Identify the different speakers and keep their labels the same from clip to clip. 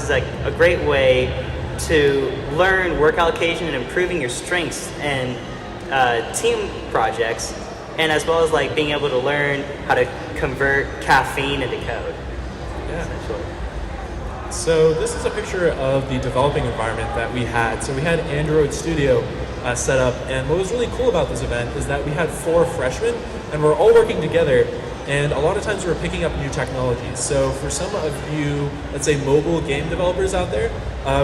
Speaker 1: is like a great way to learn work allocation and improving your strengths and team projects, and as well as like being able to learn how to convert caffeine into code.
Speaker 2: Yeah.
Speaker 1: Essentially.
Speaker 2: So this is a picture of the developing environment that we had. So we had Android Studio set up, and what was really cool about this event is that we had 4 freshmen, and we're all working together, and a lot of times we're picking up new technologies. So for some of you, let's say mobile game developers out there,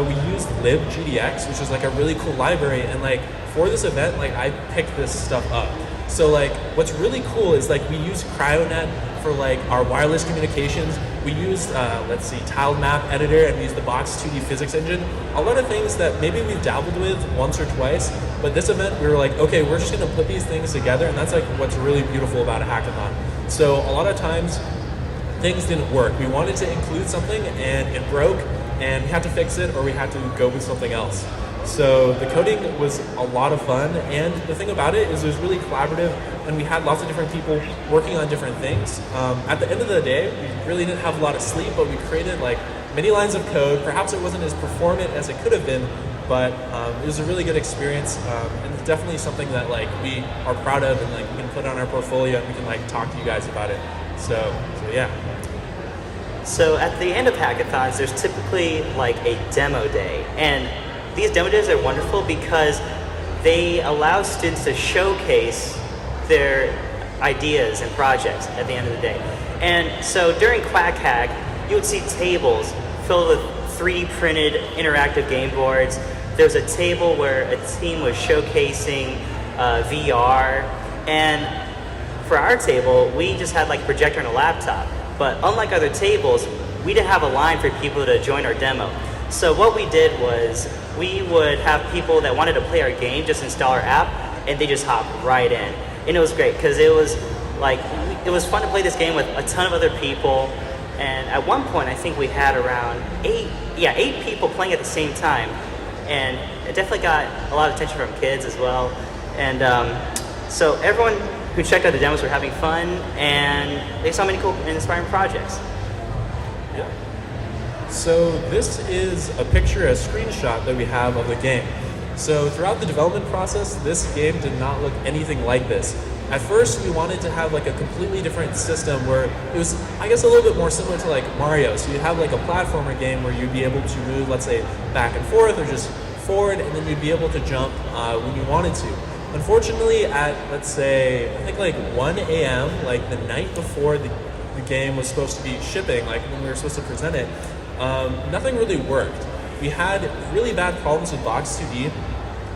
Speaker 2: we used libgdx, which is like a really cool library, and like for this event, like I picked this stuff up. So like what's really cool is like we use CryoNet for like our wireless communications. We used, let's see, tiled map editor, and we used the Box 2D physics engine. A lot of things that maybe we've dabbled with once or twice, but this event we were like, okay, we're just gonna put these things together, and that's like what's really beautiful about a hackathon. So a lot of times things didn't work. We wanted to include something and it broke, and we had to fix it, or we had to go with something else. So the coding was a lot of fun, and the thing about it is it was really collaborative, and we had lots of different people working on different things. At the end of the day, we really didn't have a lot of sleep, but we created like many lines of code. Perhaps it wasn't as performant as it could have been, but it was a really good experience, and it's definitely something that like we are proud of, and like we can put on our portfolio, and we can like talk to you guys about it. So yeah.
Speaker 1: So at the end of hackathons, there's typically like a demo day, and these demo days are wonderful because they allow students to showcase their ideas and projects at the end of the day. And so during Quack Hack, you would see tables filled with 3D printed interactive game boards. There's a table where a team was showcasing VR, and for our table, we just had like a projector and a laptop. But unlike other tables, we didn't have a line for people to join our demo. So what we did was we would have people that wanted to play our game just install our app, and they just hop right in. And it was great because it was like, it was fun to play this game with a ton of other people. And at one point, I think we had around 8 people playing at the same time. And it definitely got a lot of attention from kids as well. And so everyone who checked out the demos were having fun, and they saw many cool and inspiring projects.
Speaker 2: Yeah. So this is a picture, a screenshot that we have of the game. So throughout the development process, this game did not look anything like this. At first, we wanted to have like a completely different system where it was, I guess, a little bit more similar to like Mario. So you'd have like a platformer game where you'd be able to move, let's say, back and forth, or just forward, and then you'd be able to jump when you wanted to. Unfortunately, at, let's say, I think like 1 a.m., like the night before the game was supposed to be shipping, like when we were supposed to present it, nothing really worked. We had really bad problems with Box 2D.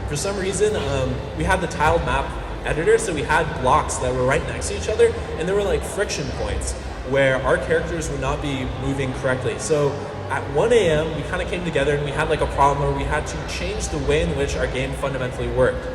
Speaker 2: For some reason, we had the tiled map editor, so we had blocks that were right next to each other, and there were like friction points where our characters would not be moving correctly. So at 1 a.m., we kind of came together, and we had like a problem where we had to change the way in which our game fundamentally worked.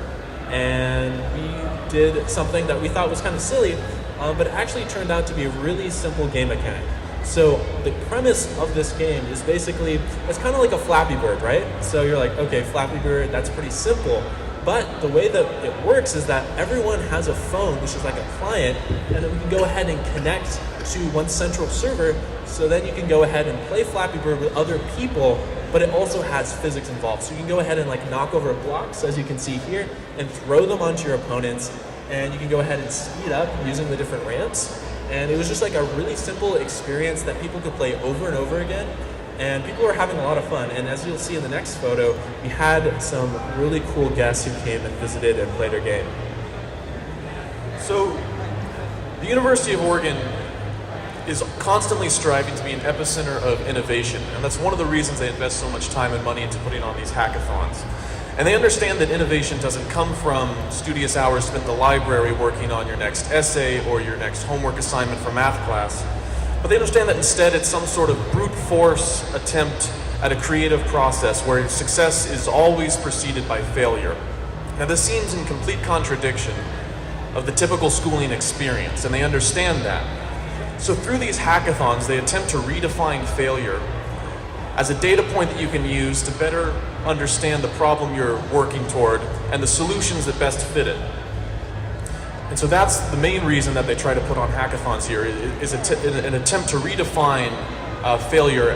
Speaker 2: And we did something that we thought was kind of silly, but it actually turned out to be a really simple game mechanic. So the premise of this game is basically, it's kind of like a Flappy Bird, right? So you're like, okay, Flappy Bird, that's pretty simple. But the way that it works is that everyone has a phone, which is like a client, and then we can go ahead and connect to one central server, so then you can go ahead and play Flappy Bird with other people, but it also has physics involved. So you can go ahead and like knock over blocks, as you can see here, and throw them onto your opponents, and you can go ahead and speed up using the different ramps. And it was just like a really simple experience that people could play over and over again, and people were having a lot of fun. And as you'll see in the next photo, we had some really cool guests who came and visited and played our game.
Speaker 3: So the University of Oregon is constantly striving to be an epicenter of innovation, and that's one of the reasons they invest so much time and money into putting on these hackathons. And they understand that innovation doesn't come from studious hours spent in the library working on your next essay or your next homework assignment for math class, but they understand that instead it's some sort of brute force attempt at a creative process where success is always preceded by failure. Now this seems in complete contradiction of the typical schooling experience, and they understand that. So through these hackathons, they attempt to redefine failure as a data point that you can use to better understand the problem you're working toward and the solutions that best fit it. And so that's the main reason that they try to put on hackathons here, is an attempt to redefine failure,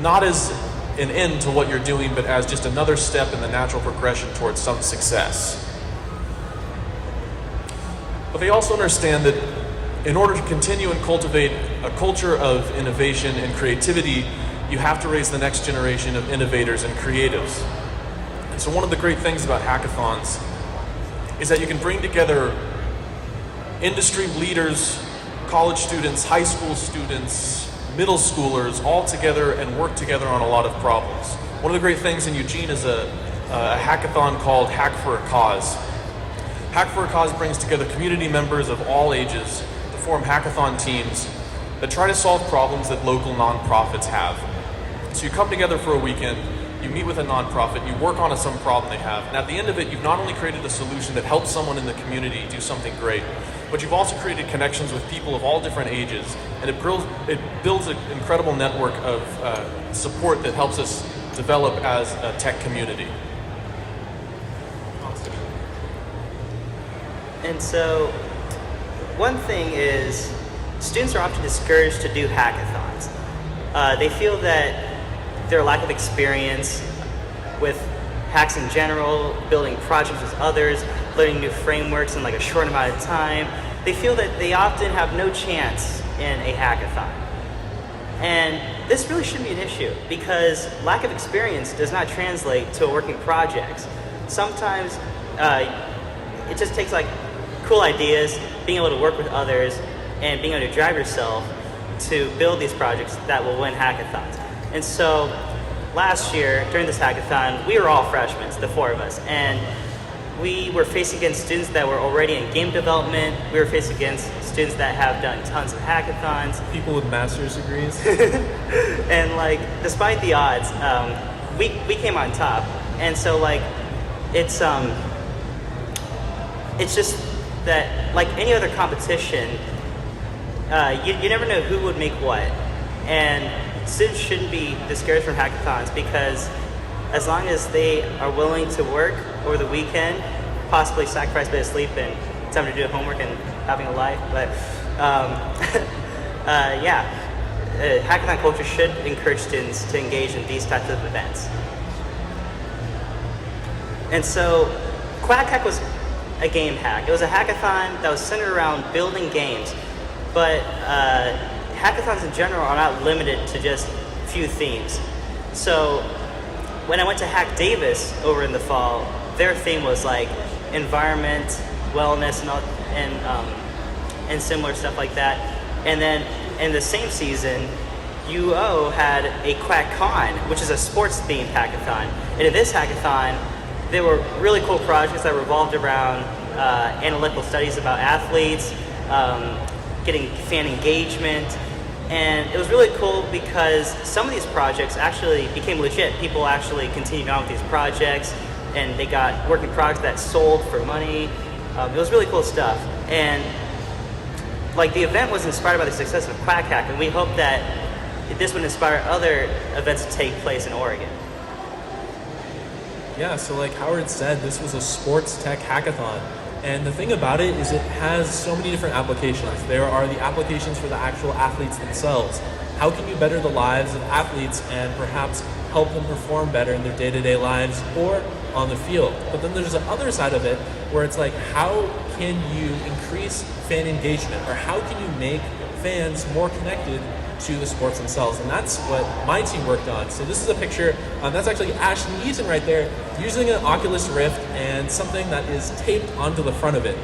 Speaker 3: not as an end to what you're doing, but as just another step in the natural progression towards some success. But they also understand that in order to continue and cultivate a culture of innovation and creativity, you have to raise the next generation of innovators and creatives. And so one of the great things about hackathons is that you can bring together industry leaders, college students, high school students, middle schoolers, all together and work together on a lot of problems. One of the great things in Eugene is a hackathon called Hack for a Cause. Hack for a Cause brings together community members of all ages to form hackathon teams that try to solve problems that local nonprofits have. So you come together for a weekend, you meet with a nonprofit, you work on some problem they have, and at the end of it, you've not only created a solution that helps someone in the community do something great, but you've also created connections with people of all different ages, and it builds an incredible network of support that helps us develop as a tech community.
Speaker 1: And so, one thing is, students are often discouraged to do hackathons. They feel that their lack of experience with hacks in general, building projects with others, learning new frameworks in like a short amount of time, they feel that they often have no chance in a hackathon. And this really shouldn't be an issue because lack of experience does not translate to working projects. Sometimes it just takes like cool ideas, being able to work with others, and being able to drive yourself to build these projects that will win hackathons. And so last year during this hackathon, we were all freshmen, the four of us, and we were facing against students that were already in game development. We were facing against students that have done tons of hackathons.
Speaker 2: People with master's degrees.
Speaker 1: And like, despite the odds, we came on top. And so like, it's just that like any other competition, you never know who would make what. And students shouldn't be discouraged from hackathons because as long as they are willing to work over the weekend, possibly sacrifice a bit of sleep and time to do homework and having a life, but hackathon culture should encourage students to engage in these types of events. And so Quack Hack was a game hack. It was a hackathon that was centered around building games, but hackathons in general are not limited to just few themes. So when I went to Hack Davis over in the fall, their theme was like environment, wellness, and similar stuff like that. And then in the same season, UO had a Quack Con, which is a sports-themed hackathon. And in this hackathon, there were really cool projects that revolved around analytical studies about athletes, getting fan engagement. And it was really cool because some of these projects actually became legit. People actually continued on with these projects and they got working products that sold for money. It was really cool stuff. And like the event was inspired by the success of Quack Hack, and we hope that this would inspire other events to take place in Oregon.
Speaker 2: Yeah, so like Howard said, this was a sports tech hackathon. And the thing about it is it has so many different applications. There are the applications for the actual athletes themselves. How can you better the lives of athletes and perhaps help them perform better in their day-to-day lives or on the field? But then there's the other side of it where it's like, how can you increase fan engagement, or how can you make fans more connected to the sports themselves? And that's what my team worked on. So this is a picture, that's actually Ashton Eaton right there, using an Oculus Rift and something that is taped onto the front of it.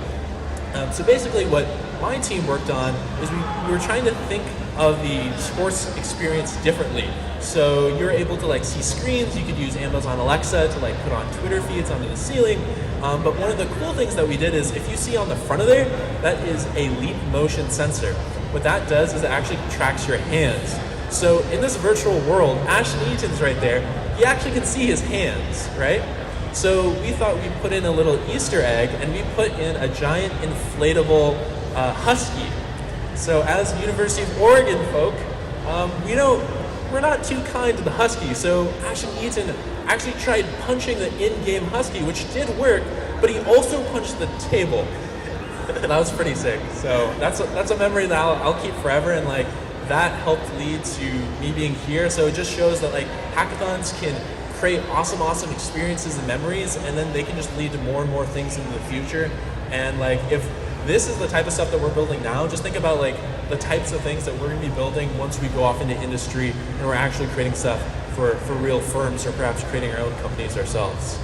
Speaker 2: So basically what my team worked on is we were trying to think of the sports experience differently. So you're able to like see screens, you could use Amazon Alexa to like put on Twitter feeds onto the ceiling. But one of the cool things that we did is if you see on the front of there, that is a leap motion sensor. What that does is it actually tracks your hands. So in this virtual world, Ashton Eaton's right there, he actually can see his hands, right? So we thought we'd put in a little Easter egg and we put in a giant inflatable husky. So as University of Oregon folk, we're not too kind to the husky. So Ashton Eaton actually tried punching the in-game husky, which did work, but he also punched the table. That was pretty sick. So that's a memory that I'll keep forever. And like that helped lead to me being here. So it just shows that like hackathons can create awesome experiences and memories, and then they can just lead to more and more things into the future. And like if this is the type of stuff that we're building now, just think about like the types of things that we're going to be building once we go off into industry and we're actually creating stuff for real firms, or perhaps creating our own companies ourselves.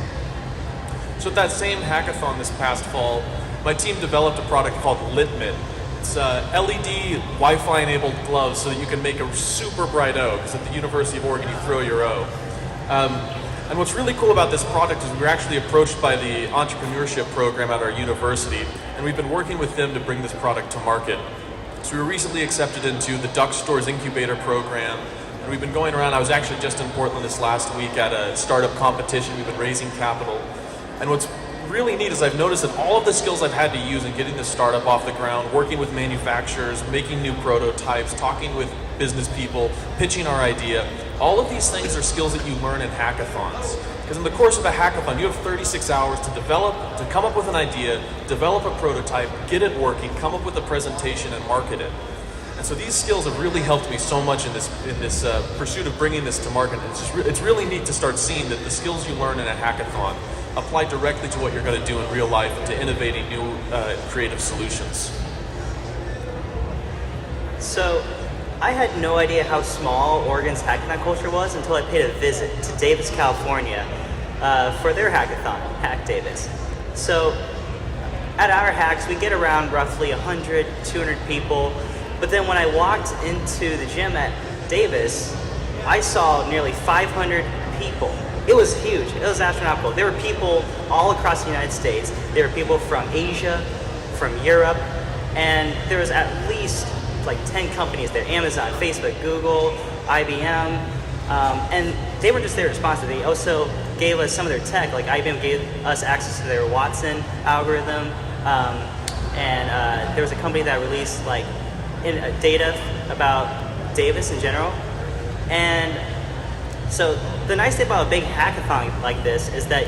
Speaker 3: So at that same hackathon this past fall, my team developed a product called Blipit. It's LED Wi-Fi enabled gloves so that you can make a super bright O, because at the University of Oregon you throw your O. And what's really cool about this product is we were actually approached by the entrepreneurship program at our university, and we've been working with them to bring this product to market. So we were recently accepted into the Duck Store's incubator program, and we've been going around. I was actually just in Portland this last week at a startup competition. We've been raising capital. And what's really neat is I've noticed that all of the skills I've had to use in getting this startup off the ground, working with manufacturers, making new prototypes, talking with business people, pitching our idea, all of these things are skills that you learn in hackathons. Because in the course of a hackathon, you have 36 hours to come up with an idea, develop a prototype, get it working, come up with a presentation, and market it. And so these skills have really helped me so much in this pursuit of bringing this to market. It's really neat to start seeing that the skills you learn in a hackathon apply directly to what you're going to do in real life and to innovating new creative solutions.
Speaker 1: So I had no idea how small Oregon's hackathon culture was until I paid a visit to Davis, California for their hackathon, Hack Davis. So at our hacks, we get around roughly 100, 200 people. But then when I walked into the gym at Davis, I saw nearly 500 people. It was huge. It was astronomical. There were people all across the United States. There were people from Asia, from Europe, and there was at least like 10 companies there: Amazon, Facebook, Google, IBM, and they were just there responsive. They also gave us some of their tech. Like IBM gave us access to their Watson algorithm, and there was a company that released like data about Davis in general. And so the nice thing about a big hackathon like this is that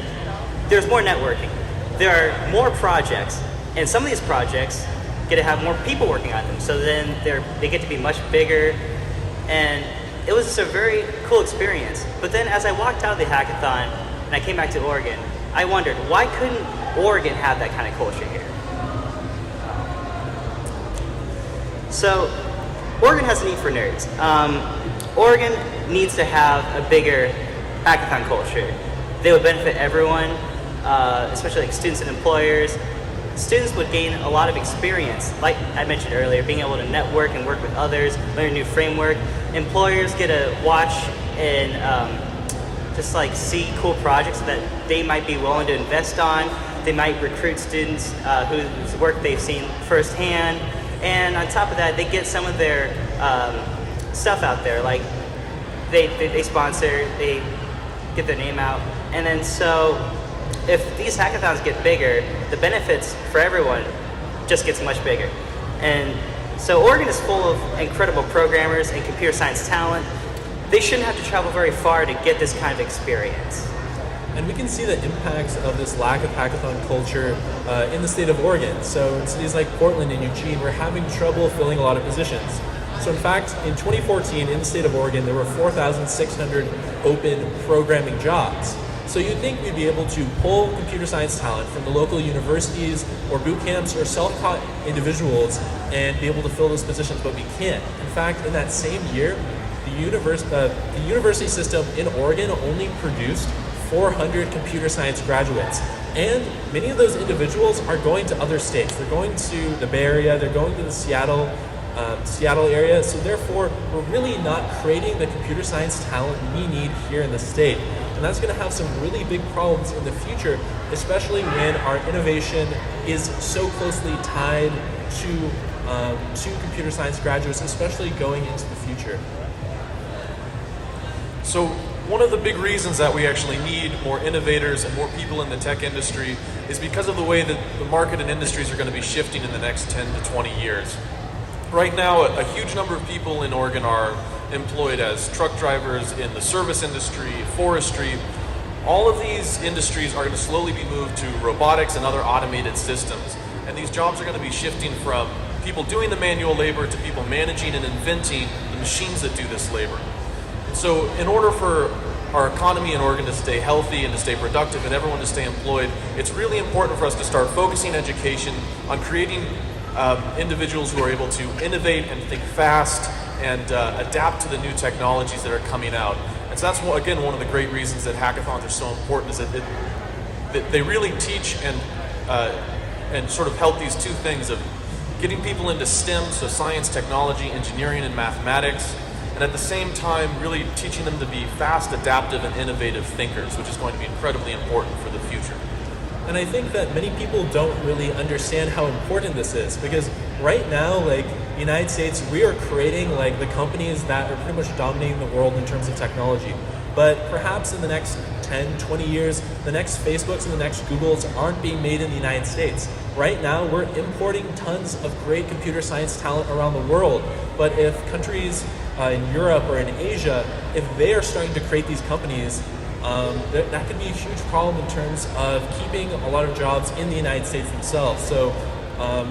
Speaker 1: there's more networking. There are more projects, and some of these projects get to have more people working on them. So then they get to be much bigger, and it was just a very cool experience. But then as I walked out of the hackathon and I came back to Oregon, I wondered, why couldn't Oregon have that kind of culture here? So Oregon has a need for nerds. Oregon needs to have a bigger hackathon culture. They would benefit everyone, especially like students and employers. Students would gain a lot of experience, like I mentioned earlier, being able to network and work with others, learn a new framework. Employers get to watch and just like see cool projects that they might be willing to invest on. They might recruit students whose work they've seen firsthand. And on top of that, they get some of their stuff out there, like they sponsor, they get their name out. And then so if these hackathons get bigger, the benefits for everyone just gets much bigger. And so Oregon is full of incredible programmers and computer science talent. They shouldn't have to travel very far to get this kind of experience.
Speaker 2: And we can see the impacts of this lack of hackathon culture in the state of Oregon. So in cities like Portland and Eugene, we're having trouble filling a lot of positions. So in fact, in 2014, in the state of Oregon, there were 4,600 open programming jobs. So you'd think we'd be able to pull computer science talent from the local universities or boot camps or self-taught individuals and be able to fill those positions, but we can't. In fact, in that same year, the university system in Oregon only produced 400 computer science graduates. And many of those individuals are going to other states. They're going to the Bay Area, they're going to the Seattle area, so therefore we're really not creating the computer science talent we need here in the state. And that's going to have some really big problems in the future, especially when our innovation is so closely tied to computer science graduates, especially going into the future.
Speaker 3: So one of the big reasons that we actually need more innovators and more people in the tech industry is because of the way that the market and industries are going to be shifting in the next 10 to 20 years. Right now, a huge number of people in Oregon are employed as truck drivers in the service industry, forestry. All of these industries are going to slowly be moved to robotics and other automated systems. And these jobs are going to be shifting from people doing the manual labor to people managing and inventing machines that do this labor. So in order for our economy in Oregon to stay healthy and to stay productive and everyone to stay employed, it's really important for us to start focusing education on creating individuals who are able to innovate and think fast and adapt to the new technologies that are coming out. And so that's, again, one of the great reasons that hackathons are so important, is that they really teach and sort of help these two things of getting people into STEM, so science, technology, engineering, and mathematics, and at the same time really teaching them to be fast, adaptive, and innovative thinkers, which is going to be incredibly important for the future.
Speaker 2: And I think that many people don't really understand how important this is, because right now, like, the United States, we are creating like the companies that are pretty much dominating the world in terms of technology. But perhaps in the next 10, 20 years, the next Facebooks and the next Googles aren't being made in the United States. Right now, we're importing tons of great computer science talent around the world. But if countries in Europe or in Asia, if they are starting to create these companies, that could be a huge problem in terms of keeping a lot of jobs in the United States themselves. So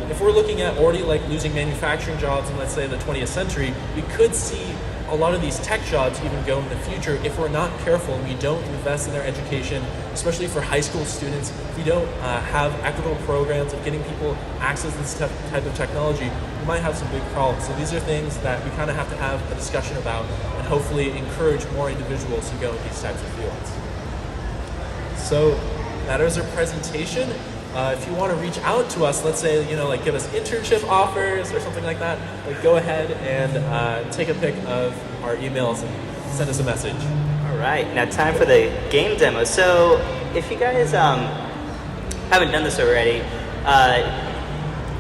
Speaker 2: if we're looking at already like losing manufacturing jobs in, let's say, the 20th century, we could see a lot of these tech jobs even go in the future if we're not careful and we don't invest in their education, especially for high school students. If we don't have equitable programs of getting people access to this type of technology, we might have some big problems. So these are things that we kind of have to have a discussion about and hopefully encourage more individuals to go in these types of fields. So that is our presentation. If you want to reach out to us, let's say, like give us internship offers or something like that, like go ahead and take a pic of our emails and send us a message.
Speaker 1: All right, now time for the game demo. So if you guys haven't done this already,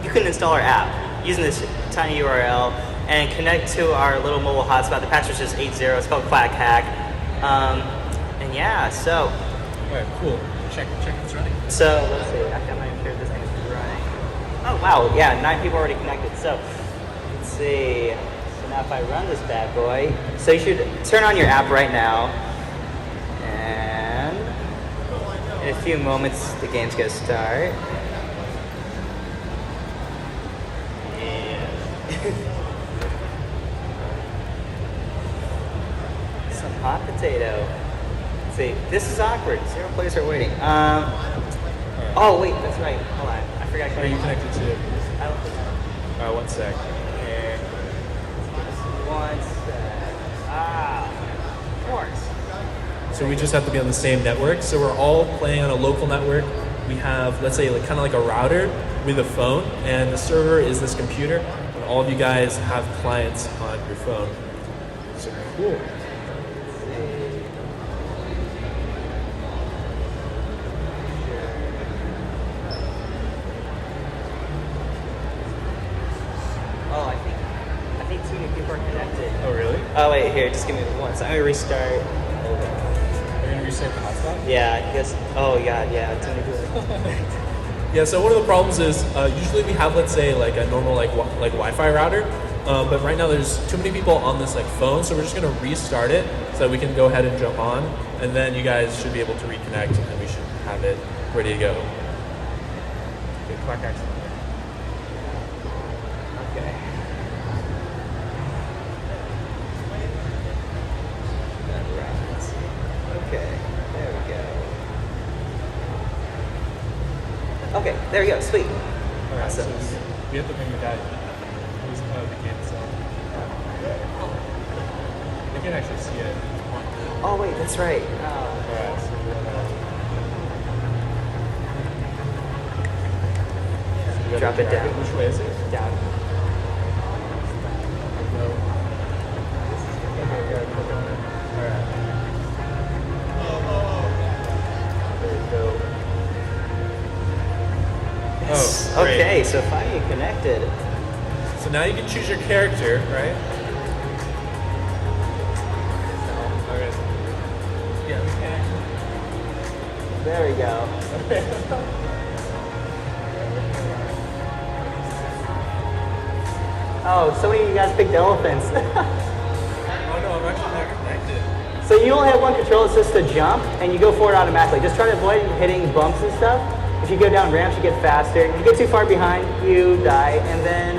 Speaker 1: you can install our app using this tiny URL and connect to our little mobile hotspot. The password is just 80. It's called Quack Hack. And yeah, so.
Speaker 2: All right, cool. Check it's running.
Speaker 1: So let's see, I'm not even sure if this thing is running. Oh wow, yeah, 9 people already connected. So let's see. So now if I run this bad boy, so you should turn on your app right now. And in a few moments, the game's gonna start. Some hot potato. See, this is awkward. 0 players are waiting. Oh wait, that's right. Hold on, I forgot.
Speaker 2: Are you connected to?
Speaker 1: I don't think so.
Speaker 2: All right, 1 sec.
Speaker 1: Here. 1 sec. Of course.
Speaker 2: So we just have to be on the same network. So we're all playing on a local network. We have, let's say, like kind of like a router with a phone, and the server is this computer. And all of you guys have clients on your phone. So cool.
Speaker 1: Oh wait, here, just give me 1 second. I'm gonna restart.
Speaker 2: Are you gonna restart the hotspot?
Speaker 1: Yeah, I guess. Oh god, yeah, it's gonna do it.
Speaker 2: Yeah, so one of the problems is usually we have, let's say, like a normal like Wi-Fi router, but right now there's too many people on this like phone, so we're just gonna restart it so that we can go ahead and jump on, and then you guys should be able to reconnect, and we should have it ready to go. Okay, clock action.
Speaker 1: Okay. Okay, there we go. Okay, there we go, sweet.
Speaker 2: All right,
Speaker 1: Awesome.
Speaker 2: so we have to bring the guy who's the game itself. They can actually see it.
Speaker 1: Oh wait, that's right.
Speaker 2: All right, so we
Speaker 1: Drop it down.
Speaker 2: Which way is it?
Speaker 1: Down.
Speaker 2: Okay, good. All right. There we go.
Speaker 1: Yes.
Speaker 2: Oh, great.
Speaker 1: Okay, so finally connected.
Speaker 2: So now you can choose your character, right? Okay. Yeah, we can actually.
Speaker 1: There we go. Oh, so many of you guys picked elephants.
Speaker 2: Oh no, I'm actually not connected.
Speaker 1: So you only have one control, it's just to jump, and you go forward automatically. Just try to avoid hitting bumps and stuff. If you go down ramps, you get faster. If you get too far behind, you die. And then,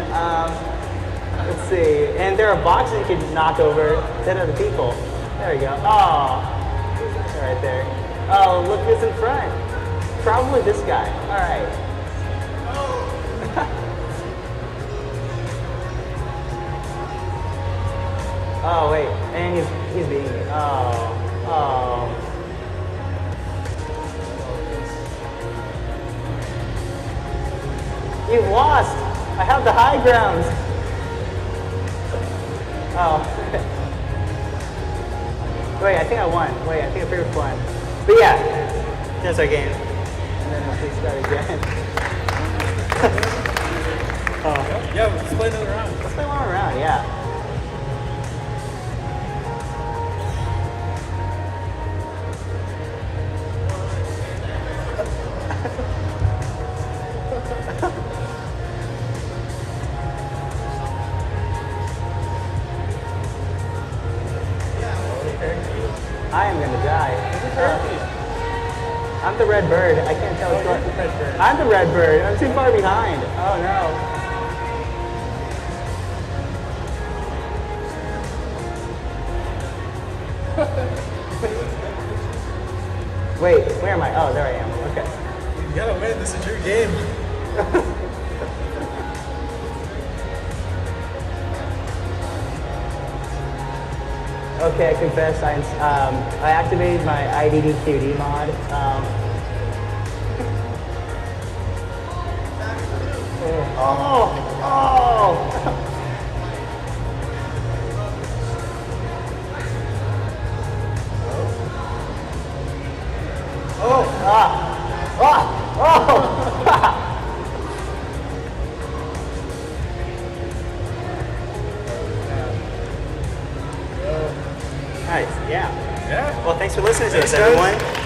Speaker 1: let's see. And there are boxes you can knock over that other people. There you go. Oh, right there. Oh, look who's in front. Probably this guy. All right. Oh wait, and he's beating me. Oh. You've lost. I have the high ground. Oh. Wait, I think I won. Wait, I think I figured one. But yeah, that's our game. And then let's restart again.
Speaker 2: Yeah, let's play another round.
Speaker 1: Let's play one more round, yeah. I am gonna die. I'm the red bird. I can't tell what's going on. I'm the red bird. I'm too far behind. Oh no. Wait, where am I? Oh, there I am. Okay.
Speaker 2: You gotta win. This is your game.
Speaker 1: Okay, I confess, I activated my IDDQD mod. Oh! Nice, yeah.
Speaker 2: Yeah.
Speaker 1: Well, thanks for listening to us,
Speaker 2: Thanks, guys.
Speaker 1: everyone.